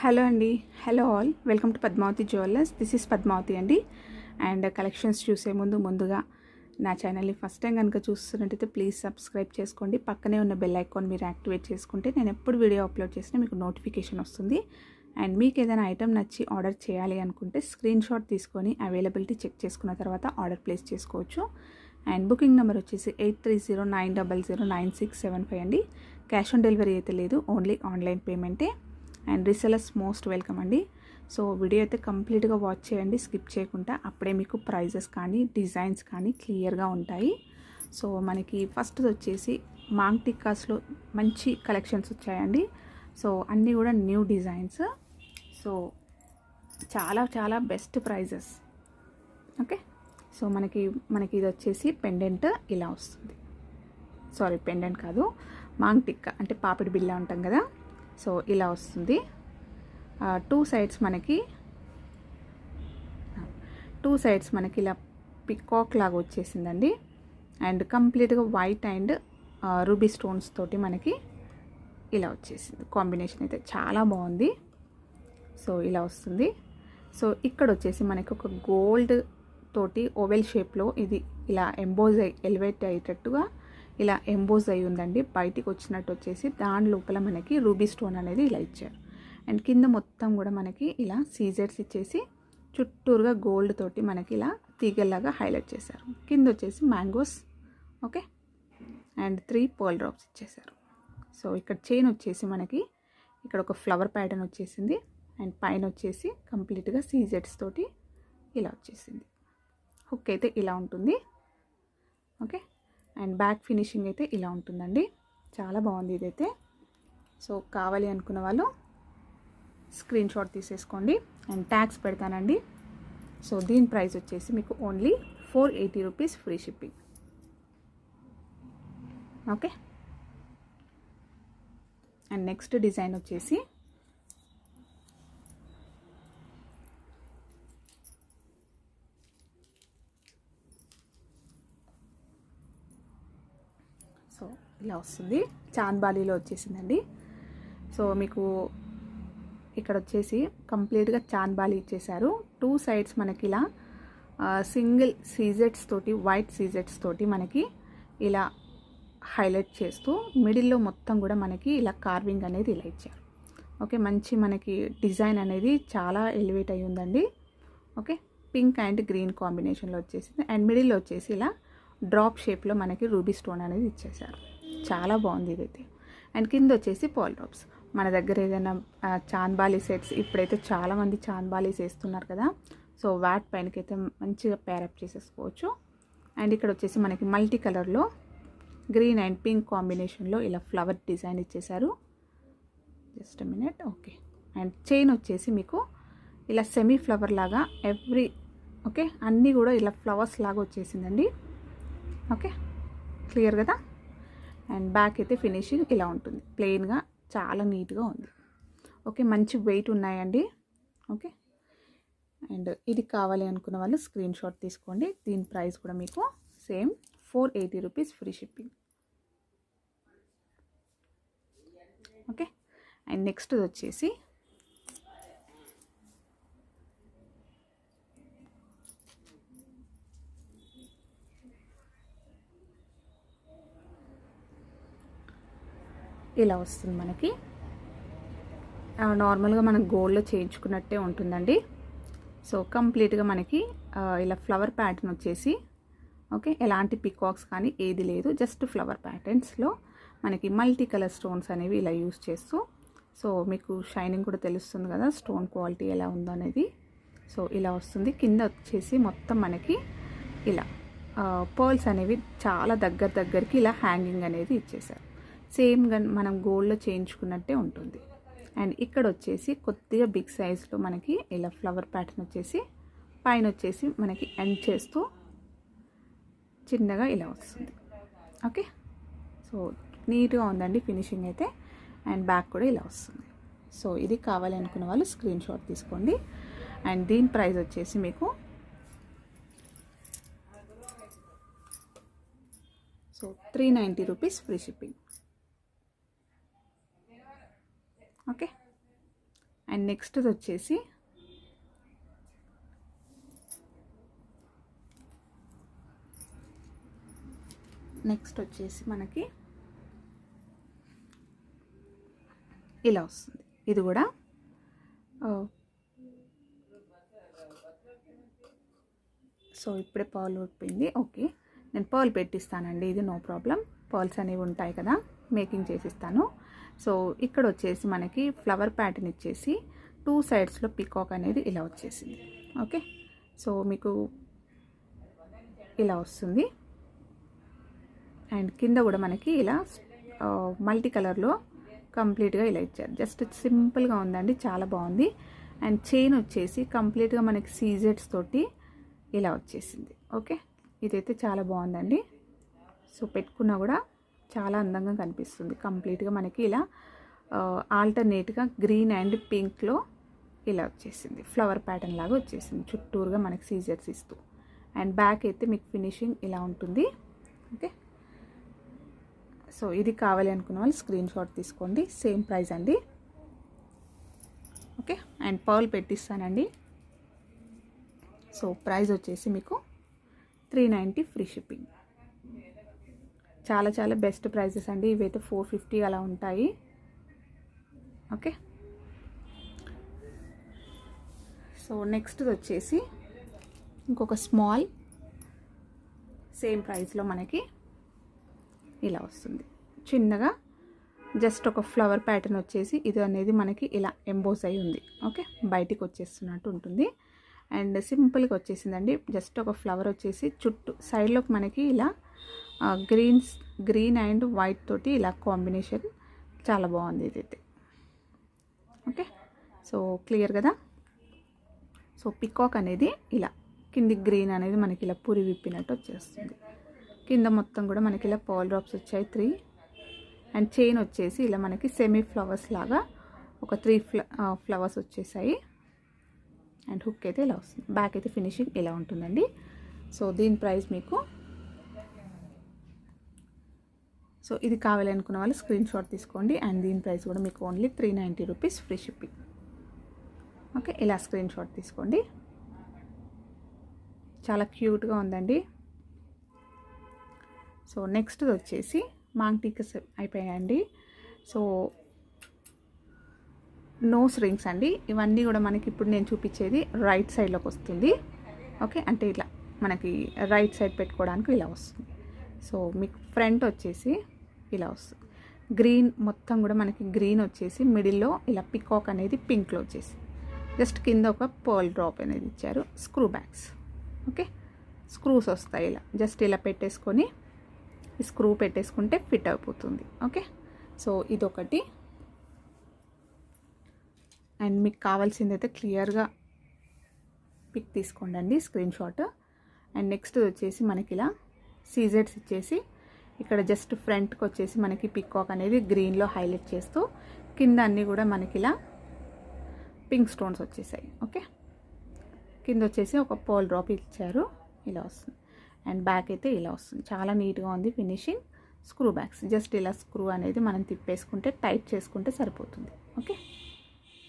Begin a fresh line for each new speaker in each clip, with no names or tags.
Hello అండి. Hello all. Welcome to Padmavathi jewellers. This is Padmavathi అండి. And collections చూసే ముందుగా నా ఛానల్ని ఫస్ట్ టైం కనుక చూస్తున్నట్టయితే ప్లీజ్ సబ్స్క్రైబ్ చేసుకోండి. పక్కనే ఉన్న బెల్ ఐకాన్ మీరు యాక్టివేట్ చేసుకుంటే నేను ఎప్పుడు వీడియో అప్లోడ్ చేసినా మీకు నోటిఫికేషన్ వస్తుంది. అండ్ మీకు ఏదైనా ఐటమ్ నచ్చి ఆర్డర్ చేయాలి అనుకుంటే స్క్రీన్ షాట్ తీసుకొని అవైలబిలిటీ చెక్ చేసుకున్న తర్వాత ఆర్డర్ ప్లేస్ చేసుకోవచ్చు. అండ్ బుకింగ్ నెంబర్ వచ్చేసి 8309009675 అండి. క్యాష్ ఆన్ డెలివరీ అయితే లేదు, ఓన్లీ ఆన్లైన్ పేమెంటే. అండ్ రీసెలర్స్ మోస్ట్ వెల్కమ్ అండి. సో వీడియో అయితే కంప్లీట్గా వాచ్ చేయండి, స్కిప్ చేయకుండా. అప్పుడే మీకు ప్రైజెస్ కానీ డిజైన్స్ కానీ క్లియర్గా ఉంటాయి. సో మనకి ఫస్ట్ వచ్చేసి మాంగ్ టిక్కాస్లో మంచి కలెక్షన్స్ వచ్చాయండి. సో అన్నీ కూడా న్యూ డిజైన్స్. సో చాలా బెస్ట్ ప్రైజెస్. ఓకే, సో మనకి ఇది వచ్చేసి పెండెంట్ ఇలా వస్తుంది. సారీ, పెండెంట్ కాదు, మాంగ్ టిక్కా అంటే పాపిడి బిళ్ళ ఉంటాం కదా. సో ఇలా వస్తుంది. టూ సైడ్స్ మనకి ఇలా పికాక్ లాగా వచ్చేసిందండి. అండ్ కంప్లీట్గా వైట్ అండ్ రూబీ స్టోన్స్ తోటి మనకి ఇలా వచ్చేసింది. కాంబినేషన్ అయితే చాలా బాగుంది. సో ఇలా వస్తుంది. సో ఇక్కడ వచ్చేసి మనకి ఒక గోల్డ్ తోటి ఓవెల్ షేప్లో ఇది ఇలా ఎంబోజ్ ఎలివేట్ అయ్యేటట్టుగా ఇలా ఎంబోజ్ అయి ఉందండి. బయటికి వచ్చినట్టు వచ్చేసి దాని లోపల మనకి రూబీ స్టోన్ అనేది ఇలా ఇచ్చారు. అండ్ కింద మొత్తం కూడా మనకి ఇలా సీజర్స్ ఇచ్చేసి చుట్టూరుగా గోల్డ్ తోటి మనకి ఇలా తీగల్లాగా హైలైట్ చేశారు. కింద వచ్చేసి mangoes. Okay, and 3 pearl drops ఇచ్చేసారు. సో ఇక్కడ చైన్ వచ్చేసి మనకి ఇక్కడ ఒక ఫ్లవర్ ప్యాటర్న్ వచ్చేసింది. అండ్ పైన వచ్చేసి కంప్లీట్గా సీజెట్స్ తోటి ఇలా వచ్చేసింది. హుక్ అయితే ఇలా ఉంటుంది. ఓకే, అండ్ బ్యాక్ ఫినిషింగ్ అయితే ఇలా ఉంటుందండి. చాలా బాగుంది ఇదైతే. సో కావాలి అనుకున్న వాళ్ళు స్క్రీన్ షాట్ తీసేసుకోండి. అండ్ ట్యాగ్స్ పెడతానండి. సో దీని ప్రైస్ వచ్చేసి మీకు only 480 rupees free shipping. Okay, and next design వచ్చేసి సో ఇలా వస్తుంది. చాంద్బాలీలో వచ్చేసిందండి. సో మీకు ఇక్కడ వచ్చేసి కంప్లీట్గా చాంద్బాలి ఇచ్చేసారు. 2 సైడ్స్ మనకి ఇలా సింగిల్ సీజెట్స్ తోటి, వైట్ సీజెట్స్ తోటి మనకి ఇలా హైలైట్ చేస్తూ మిడిల్లో మొత్తం కూడా మనకి ఇలా కార్వింగ్ అనేది ఇలా ఇచ్చారు. ఓకే, మంచి మనకి డిజైన్ అనేది చాలా ఎలివేట్ అయి ఉందండి. ఓకే, పింక్ అండ్ గ్రీన్ కాంబినేషన్లో వచ్చేసింది. అండ్ మిడిల్లో వచ్చేసి ఇలా డ్రాప్ షేప్లో మనకి రూబీ స్టోన్ అనేది ఇచ్చేసారు. చాలా బాగుంది ఇదైతే. అండ్ కింద వచ్చేసి పాల్ డ్రాప్స్. మన దగ్గర ఏదైనా చాంద్బాలి సెట్స్ ఇప్పుడైతే చాలామంది చాంద్బాలీస్ వేస్తున్నారు కదా. సో వాట్ పైనకైతే మంచిగా పేరప్ చేసేసుకోవచ్చు. అండ్ ఇక్కడ వచ్చేసి మనకి మల్టీ కలర్లో గ్రీన్ అండ్ పింక్ కాంబినేషన్లో ఇలా ఫ్లవర్ డిజైన్ ఇచ్చేసారు. Just minute. Okay, and chain వచ్చేసి మీకు ఇలా సెమీ ఫ్లవర్ లాగా ఓకే అన్నీ కూడా ఇలా ఫ్లవర్స్ లాగా వచ్చేసిందండి. ఓకే, క్లియర్ కదా. అండ్ బ్యాక్ అయితే ఫినిషింగ్ ఇలా ఉంటుంది. ప్లెయిన్గా చాలా నీట్గా ఉంది. ఓకే, మంచి వెయిట్ ఉన్నాయండి. ఓకే, అండ్ ఇది కావాలి అనుకున్న వాళ్ళు స్క్రీన్ షాట్ తీసుకోండి. దీని ప్రైస్ కూడా మీకు same 480 rupees free shipping. Okay, and next వచ్చేసి ఇలా వస్తుంది మనకి. నార్మల్గా మనం గోల్డ్లో చేయించుకున్నట్టే ఉంటుందండి. సో కంప్లీట్గా మనకి ఇలా ఫ్లవర్ ప్యాటర్న్ వచ్చేసి ఓకే, ఎలాంటి పికాక్స్ కానీ ఏది లేదు, జస్ట్ ఫ్లవర్ ప్యాటర్న్స్లో మనకి మల్టీ కలర్ స్టోన్స్ అనేవి ఇలా యూస్ చేస్తూ. సో మీకు షైనింగ్ కూడా తెలుస్తుంది కదా, స్టోన్ క్వాలిటీ ఎలా ఉందో అనేది. సో ఇలా వస్తుంది. కింద వచ్చేసి మొత్తం మనకి ఇలా పర్ల్స్ అనేవి చాలా దగ్గరికి ఇలా హ్యాంగింగ్ అనేది ఇచ్చేసారు. సేమ్గా మనం గోల్డ్లో చేయించుకున్నట్టే ఉంటుంది. అండ్ ఇక్కడ వచ్చేసి కొద్దిగా బిగ్ సైజ్లో మనకి ఇలా ఫ్లవర్ ప్యాటర్న్ వచ్చేసి పైన వచ్చేసి మనకి ఎండ్ చేస్తూ చిన్నగా ఇలా వస్తుంది. ఓకే, సో నీట్గా ఉందండి ఫినిషింగ్ అయితే. అండ్ బ్యాక్ కూడా ఇలా వస్తుంది. సో ఇది కావాలి అనుకున్న వాళ్ళు స్క్రీన్ షాట్ తీసుకోండి. అండ్ దీని ప్రైస్ వచ్చేసి మీకు so 390 rupees free shipping. Okay, and next వచ్చేసి మనకి ఇలా వస్తుంది. ఇది కూడా సో ఇప్పుడే పర్ల్ ఉడిపోయింది. ఓకే, నేను పర్ల్ పెట్టిస్తానండి, ఇది నో ప్రాబ్లం. పర్ల్స్ అనేవి ఉంటాయి కదా, మేకింగ్ చేసిస్తాను. సో ఇక్కడ వచ్చేసి మనకి ఫ్లవర్ ప్యాటర్న్ ఇచ్చేసి 2 సైడ్స్లో పికాక్ అనేది ఇలా వచ్చేసింది. ఓకే, సో మీకు ఇలా వస్తుంది. అండ్ కింద కూడా మనకి ఇలా మల్టీ కలర్లో కంప్లీట్గా ఇలా ఇచ్చారు. జస్ట్ సింపుల్గా ఉందండి, చాలా బాగుంది. అండ్ చైన్ వచ్చేసి కంప్లీట్గా మనకి సీజెడ్స్ తోటి ఇలా వచ్చేసింది. ఓకే, ఇదైతే చాలా బాగుందండి. సో పెట్టుకున్నా కూడా చాలా అందంగా కనిపిస్తుంది. కంప్లీట్గా మనకి ఇలా ఆల్టర్నేట్గా గ్రీన్ అండ్ పింక్లో ఇలా వచ్చేసింది. ఫ్లవర్ ప్యాటర్న్ లాగా వచ్చేసింది చుట్టూరుగా మనకి సీజర్స్ ఇస్తూ. అండ్ బ్యాక్ అయితే మీకు ఫినిషింగ్ ఇలా ఉంటుంది. ఓకే, సో ఇది కావాలి అనుకున్న వాళ్ళు స్క్రీన్ షాట్ తీసుకోండి. సేమ్ ప్రైస్ అండి. ఓకే, అండ్ పర్ల్ పెట్టిస్తానండి. సో ప్రైస్ వచ్చేసి మీకు 390 ఫ్రీ షిప్పింగ్. చాలా చాలా బెస్ట్ ప్రైజెస్ అండి. ఇవైతే 450 అలా ఉంటాయి. ఓకే, సో నెక్స్ట్ వచ్చేసి ఇంకొక స్మాల్ సేమ్ ప్రైస్లో మనకి ఇలా వస్తుంది. చిన్నగా జస్ట్ ఒక ఫ్లవర్ ప్యాటర్న్ వచ్చేసి ఇది అనేది మనకి ఇలా ఎంబోస్ అయి ఉంది. ఓకే, బయటికి వచ్చేస్తున్నట్టు ఉంటుంది. అండ్ సింపుల్గా వచ్చేసిందండి. జస్ట్ ఒక ఫ్లవర్ వచ్చేసి చుట్టూ సైడ్లోకి మనకి ఇలా గ్రీన్ అండ్ వైట్ తోటి ఇలా కాంబినేషన్ చాలా బాగుంది ఇదైతే. ఓకే, సో క్లియర్ కదా. సో పికాక్ అనేది ఇలా కింది గ్రీన్ అనేది మనకి ఇలా పూరి విప్పినట్టు వచ్చేస్తుంది. కింద మొత్తం కూడా మనకి ఇలా పర్ల్ డ్రాప్స్ వచ్చాయి 3. అండ్ చైన్ వచ్చేసి ఇలా మనకి సెమీ ఫ్లవర్స్ లాగా ఒక 3 ఫ్లవర్స్ వచ్చేసాయి. అండ్ హుక్ అయితే ఇలా వస్తుంది. బ్యాక్ అయితే ఫినిషింగ్ ఇలా ఉంటుందండి. సో దీని ప్రైస్ మీకు, సో ఇది కావాలనుకున్న వాళ్ళు స్క్రీన్ షాట్ తీసుకోండి. అండ్ దీని ప్రైస్ కూడా మీకు only 390 rupees free shipping. Okay, ఇలా స్క్రీన్ షాట్ తీసుకోండి. చాలా క్యూట్గా ఉందండి. సో నెక్స్ట్ వచ్చేసి మాంగ్ టీకస్ అయిపోయాయండి. సో నోస్ రింగ్స్ అండి. ఇవన్నీ కూడా మనకి ఇప్పుడు నేను చూపించేది రైట్ సైడ్లోకి వస్తుంది. ఓకే, అంటే ఇట్లా మనకి రైట్ సైడ్ పెట్టుకోవడానికి ఇలా వస్తుంది. సో మీకు ఫ్రంట్ వచ్చేసి ఇలా వస్తుంది. గ్రీన్ మొత్తం కూడా మనకి గ్రీన్ వచ్చేసి మిడిల్లో ఇలా పికాక్ అనేది పింక్లో వచ్చేసి జస్ట్ కింద ఒక పర్ల్ డ్రాప్ అనేది ఇచ్చారు. Screw bags. ఓకే, స్క్రూస్ వస్తాయి ఇలా జస్ట్ ఇలా పెట్టేసుకొని స్క్రూ పెట్టేసుకుంటే ఫిట్ అయిపోతుంది. ఓకే, సో ఇదొకటి. అండ్ మీకు కావాల్సింది అయితే క్లియర్గా పిక్ తీసుకోండి స్క్రీన్ షాట్. అండ్ నెక్స్ట్ వచ్చేసి మనకి ఇలా సీజెడ్స్ ఇచ్చేసి ఇక్కడ జస్ట్ ఫ్రంట్కి వచ్చేసి మనకి పికాక్ అనేది గ్రీన్లో హైలైట్ చేస్తూ కింద అన్నీ కూడా మనకి ఇలా పింక్ స్టోన్స్ వచ్చేసాయి. ఓకే, కింద వచ్చేసి ఒక పర్ల్ డ్రాప్ ఇచ్చారు. ఇలా వస్తుంది. అండ్ బ్యాక్ అయితే ఇలా వస్తుంది. చాలా నీట్గా ఉంది ఫినిషింగ్. స్క్రూ బ్యాగ్స్ జస్ట్ ఇలా స్క్రూ అనేది మనం తిప్పేసుకుంటే టైట్ చేసుకుంటే సరిపోతుంది. ఓకే,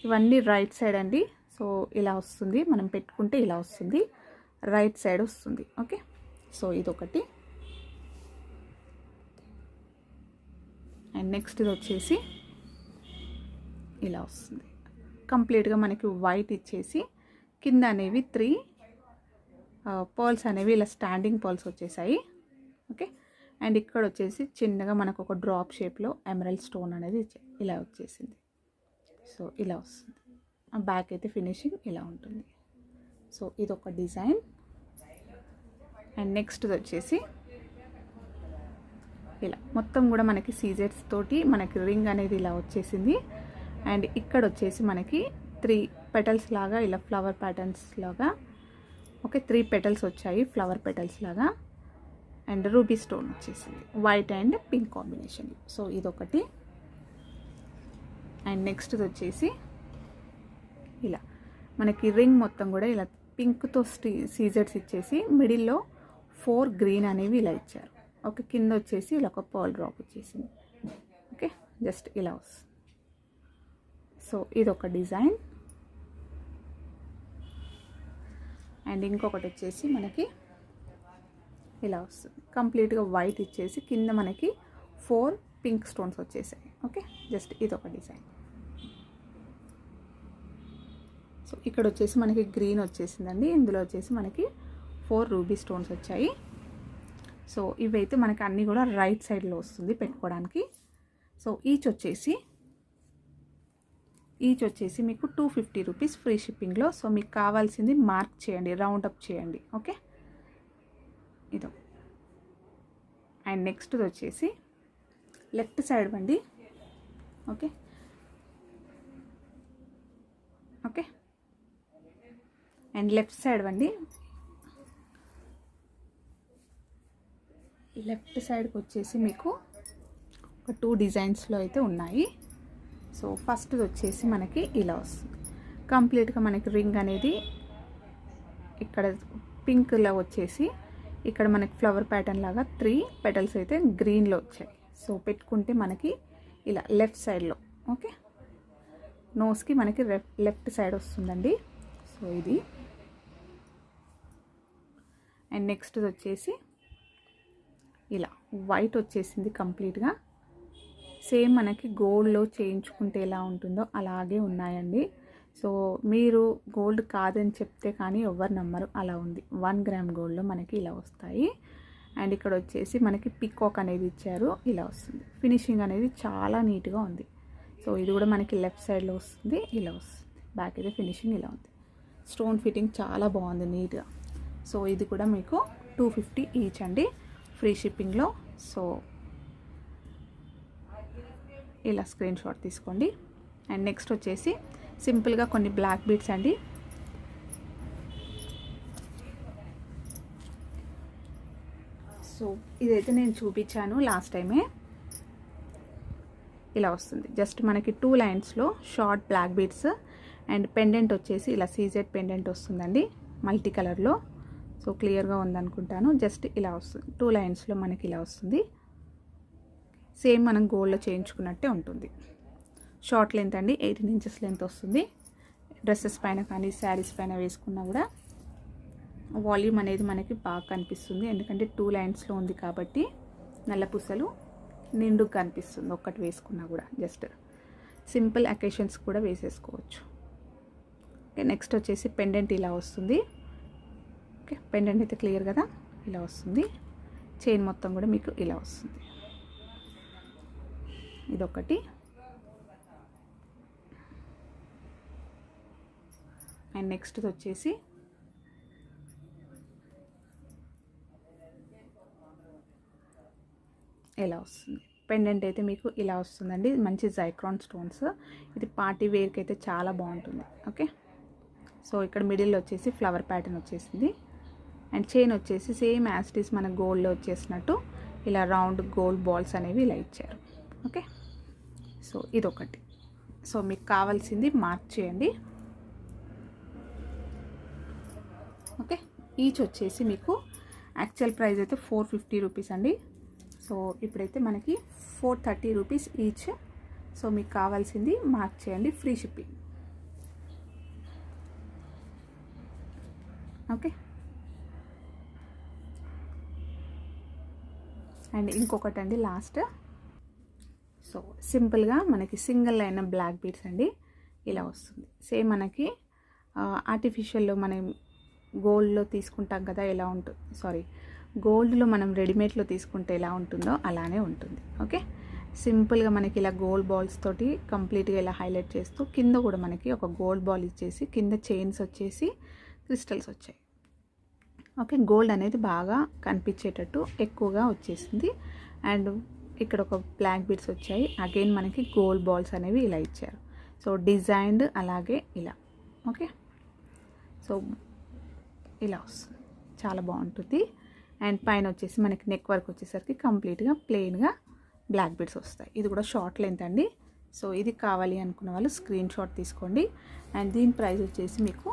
ఇవన్నీ రైట్ సైడ్ అండి. సో ఇలా వస్తుంది, మనం పెట్టుకుంటే ఇలా వస్తుంది, రైట్ సైడ్ వస్తుంది. ఓకే, సో ఇదొకటి. అండ్ నెక్స్ట్ ఇది వచ్చేసి ఇలా వస్తుంది. కంప్లీట్గా మనకి వైట్ ఇచ్చేసి కింద అనేవి 3 పర్ల్స్ అనేవి ఇలా స్టాండింగ్ పర్ల్స్ వచ్చేసాయి. ఓకే, అండ్ ఇక్కడ వచ్చేసి చిన్నగా మనకు ఒక డ్రాప్ షేప్లో ఎమరల్డ్ స్టోన్ అనేది ఇలా వచ్చేసింది. సో ఇలా వస్తుంది. బ్యాక్ అయితే ఫినిషింగ్ ఇలా ఉంటుంది. సో ఇదొక డిజైన్. అండ్ నెక్స్ట్ వచ్చేసి ఇలా మొత్తం కూడా మనకి సీజెట్స్ తోటి మనకి రింగ్ అనేది ఇలా వచ్చేసింది. అండ్ ఇక్కడ వచ్చేసి మనకి 3 పెటల్స్ లాగా ఇలా ఫ్లవర్ ప్యాటర్న్స్ లాగా. ఓకే, 3 పెటల్స్ వచ్చాయి ఫ్లవర్ పెటల్స్ లాగా. అండ్ రూబీ స్టోన్ వచ్చేసింది white and pink combination. So ఇదొకటి. అండ్ నెక్స్ట్ వచ్చేసి ఇలా మనకి రింగ్ మొత్తం కూడా ఇలా పింక్తో సీజెట్స్ ఇచ్చేసి మిడిల్లో 4 గ్రీన్ అనేవి ఇలా ఇచ్చారు. ఓకే, కింద వచ్చేసి ఇలా ఒక పర్ల్ డ్రాప్ వచ్చేసింది. ఓకే, జస్ట్ ఇలా వస్తుంది. సో ఇదొక డిజైన్. అండ్ ఇంకొకటి వచ్చేసి మనకి ఇలా వస్తుంది, కంప్లీట్గా వైట్ ఇచ్చేసి కింద మనకి 4 పింక్ స్టోన్స్ వచ్చేసాయి. ఓకే, జస్ట్ ఇది ఒక డిజైన్. సో ఇక్కడ వచ్చేసి మనకి గ్రీన్ వచ్చేసిందండి, ఇందులో వచ్చేసి మనకి 4 రూబీ స్టోన్స్ వచ్చాయి. సో ఇవైతే మనకి అన్నీ కూడా రైట్ సైడ్లో వస్తుంది పెట్టుకోవడానికి. సో ఈచ్ వచ్చేసి మీకు 250 రూపీస్ ఫ్రీ షిప్పింగ్లో. సో మీకు కావాల్సింది మార్క్ చేయండి, రౌండ్ అప్ చేయండి. ఓకే, ఇదో. అండ్ నెక్స్ట్ వచ్చేసి లెఫ్ట్ సైడ్ అండి. Okay okay and left side అండి, లెఫ్ట్ సైడ్కి వచ్చేసి మీకు ఒక 2 డిజైన్స్లో అయితే ఉన్నాయి. సో ఫస్ట్ వచ్చేసి మనకి ఇలా వస్తుంది, కంప్లీట్గా మనకి రింగ్ అనేది ఇక్కడ పింక్లో వచ్చేసి ఇక్కడ మనకి ఫ్లవర్ ప్యాటర్న్ లాగా 3 పెటల్స్ అయితే గ్రీన్లో వచ్చాయి. సో పెట్టుకుంటే మనకి ఇలా లెఫ్ట్ సైడ్లో, ఓకే, నోస్కి మనకి లెఫ్ట్ సైడ్ వస్తుందండి. సో ఇది. అండ్ నెక్స్ట్ వచ్చేసి ఇలా వైట్ వచ్చేసింది కంప్లీట్గా, సేమ్ మనకి గోల్డ్లో చేయించుకుంటే ఎలా ఉంటుందో అలాగే ఉన్నాయండి. సో మీరు గోల్డ్ కాదని చెప్తే కానీ ఎవ్వరు నమ్మరు, అలా ఉంది. 1 గ్రామ్ గోల్డ్లో మనకి ఇలా వస్తాయి. అండ్ ఇక్కడ వచ్చేసి మనకి పికాక్ అనేది ఇచ్చారు, ఇలా వస్తుంది. ఫినిషింగ్ అనేది చాలా నీట్గా ఉంది. సో ఇది కూడా మనకి లెఫ్ట్ సైడ్లో వస్తుంది, ఇలా వస్తుంది. బ్యాక్ అయితే ఫినిషింగ్ ఇలా ఉంది. స్టోన్ ఫిట్టింగ్ చాలా బాగుంది, నీట్గా. సో ఇది కూడా మీకు 250 ఈచ్ అండి ఫ్రీ షిప్పింగ్లో. సో ఇలా స్క్రీన్ షాట్ తీసుకోండి. అండ్ నెక్స్ట్ వచ్చేసి సింపుల్గా కొన్ని బ్లాక్ బీడ్స్ అండి. సో ఇదైతే నేను చూపించాను లాస్ట్ టైమే, ఇలా వస్తుంది. జస్ట్ మనకి 2 లైన్స్లో short black beads and pendant వచ్చేసి ఇలా సీజెడ్ పెండెంట్ వస్తుందండి మల్టీ కలర్లో. సో క్లియర్గా ఉందనుకుంటాను. జస్ట్ ఇలా వస్తుంది, 2 లైన్స్లో మనకి ఇలా వస్తుంది. సేమ్ మనం గోల్డ్లో చేయించుకున్నట్టే ఉంటుంది. షార్ట్ లెంత్ అండి, 18 ఇంచెస్ లెంత్ వస్తుంది. డ్రెస్సెస్ పైన కానీ శారీస్ పైన వేసుకున్నా కూడా వాల్యూమ్ అనేది మనకి బాగా కనిపిస్తుంది, ఎందుకంటే 2 లైన్స్లో ఉంది కాబట్టి నల్ల పూసలు నిండుగా కనిపిస్తుంది ఒక్కటి వేసుకున్నా కూడా. జస్ట్ సింపుల్ అకేషన్స్ కూడా వేసేసుకోవచ్చు. ఓకే, నెక్స్ట్ వచ్చేసి పెండెంట్ ఇలా వస్తుంది. ఓకే, పెండెంట్ అయితే క్లియర్ కదా, ఇలా వస్తుంది. చైన్ మొత్తం కూడా మీకు ఇలా వస్తుంది. ఇదొకటి. అండ్ నెక్స్ట్ వచ్చేసి ఇలా వస్తుంది. పెండెంట్ అయితే మీకు ఇలా వస్తుందండి, మంచి జైక్రాన్ స్టోన్స్. ఇది పార్టీ వేర్కి అయితే చాలా బాగుంటుంది. ఓకే, సో ఇక్కడ మిడిల్లో వచ్చేసి ఫ్లవర్ ప్యాటర్న్ వచ్చేసింది. అండ్ చైన్ వచ్చేసి సేమ్ యాస్టీస్ మన గోల్డ్లో వచ్చేసినట్టు ఇలా రౌండ్ గోల్డ్ బాల్స్ అనేవి ఇలా ఇచ్చారు. ఓకే, సో ఇదొకటి. సో మీకు కావాల్సింది మార్క్ చేయండి. ఓకే, ఈచ్ వచ్చేసి మీకు యాక్చువల్ ప్రైస్ అయితే 450 రూపీస్ అండి. సో ఇప్పుడైతే మనకి 430 రూపీస్ ఈచ్. సో మీకు కావాల్సింది మార్క్ చేయండి, ఫ్రీ షిప్పింగ్. ఓకే, అండ్ ఇంకొకటి అండి లాస్ట్. సో సింపుల్గా మనకి సింగిల్ లైన్ బ్లాక్ బీడ్స్ అండి, ఇలా వస్తుంది. సేమ్ మనకి ఆర్టిఫిషియల్లో మనం గోల్డ్లో తీసుకుంటాం కదా, ఎలా ఉంటుంది, గోల్డ్లో మనం రెడీమేడ్లో తీసుకుంటే ఎలా ఉంటుందో అలానే ఉంటుంది. ఓకే, సింపుల్గా మనకి ఇలా గోల్డ్ బాల్స్ తోటి కంప్లీట్గా ఇలా హైలైట్ చేస్తూ కింద కూడా మనకి ఒక గోల్డ్ బాల్ ఇచ్చేసి కింద చైన్స్ వచ్చేసి క్రిస్టల్స్ వచ్చాయి. ఓకే, గోల్డ్ అనేది బాగా కనిపించేటట్టు ఎక్కువగా వచ్చేసింది. అండ్ ఇక్కడ ఒక బ్లాక్ బీడ్స్ వచ్చాయి. అగైన్ మనకి గోల్డ్ బాల్స్ అనేవి ఇలా ఇచ్చారు. సో డిజైన్డ్ అలాగే ఇలా. ఓకే, సో ఇలా వస్తుంది, చాలా బాగుంటుంది. అండ్ పైన వచ్చేసి మనకి నెక్ వర్క్ వచ్చేసరికి కంప్లీట్గా ప్లెయిన్గా బ్లాక్ బీడ్స్ వస్తాయి. ఇది కూడా షార్ట్ లెంత్ అండి. సో ఇది కావాలి అనుకున్న వాళ్ళు స్క్రీన్ షాట్ తీసుకోండి. అండ్ దీని ప్రైస్ వచ్చేసి మీకు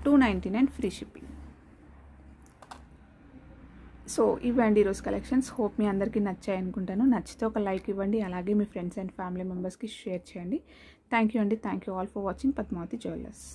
299 ఫ్రీ షిప్పింగ్. సో ఇవ్వండి ఈరోజు కలెక్షన్స్. హోప్ మీ అందరికీ నచ్చాయి అనుకుంటాను. నచ్చితే ఒక లైక్ ఇవ్వండి, అలాగే మీ ఫ్రెండ్స్ అండ్ ఫ్యామిలీ మెంబర్స్కి షేర్ చేయండి. థ్యాంక్ యూ అండి. Thank you all for watching Padmavathi jewellers.